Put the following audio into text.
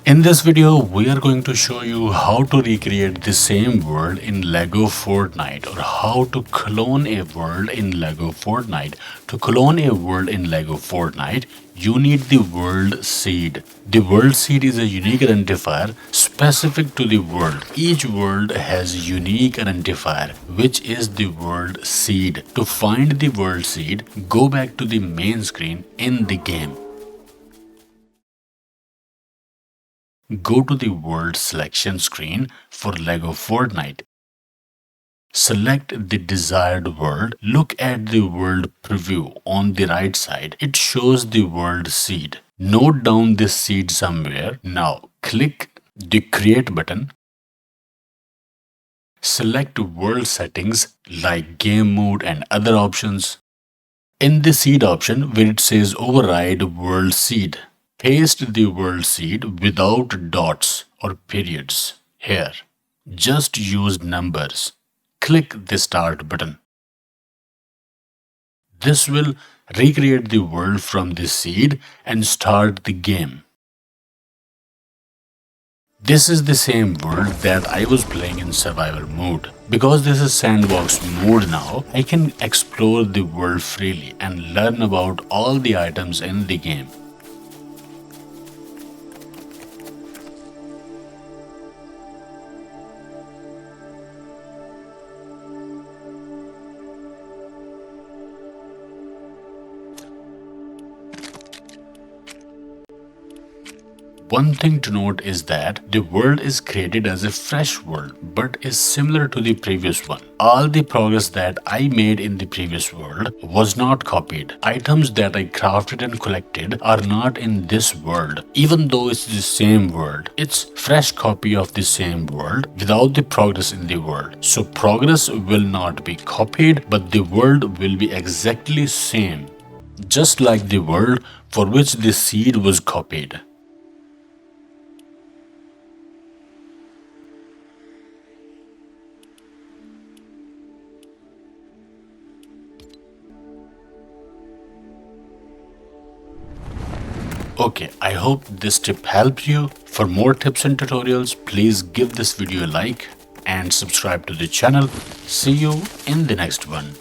In this video, we are going to show you how to recreate the same world in LEGO Fortnite, or how to clone a world in LEGO Fortnite. To clone a world in LEGO Fortnite, you need the world seed. The world seed is a unique identifier specific to the world. Each world has a unique identifier, which is the world seed. To find the world seed, go back to the main screen in the game. Go to the world selection screen for LEGO Fortnite. Select the desired world. Look at the world preview on the right side. It shows the world seed. Note down this seed somewhere. Now click the create button. Select world settings like game mode and other options. In the seed option where it says override world seed, paste the world seed without dots or periods here. Just use numbers. Click the start button. This will recreate the world from the seed and start the game. This is the same world that I was playing in survival mode. Because this is sandbox mode now, I can explore the world freely and learn about all the items in the game. One thing to note is that the world is created as a fresh world but is similar to the previous one. All the progress that I made in the previous world was not copied. Items that I crafted and collected are not in this world, even though it's the same world. It's fresh copy of the same world without the progress in the world. So progress will not be copied, but the world will be exactly same, just like the world for which the seed was copied. Okay, I hope this tip helped you. For more tips and tutorials, please give this video a like and subscribe to the channel. See you in the next one.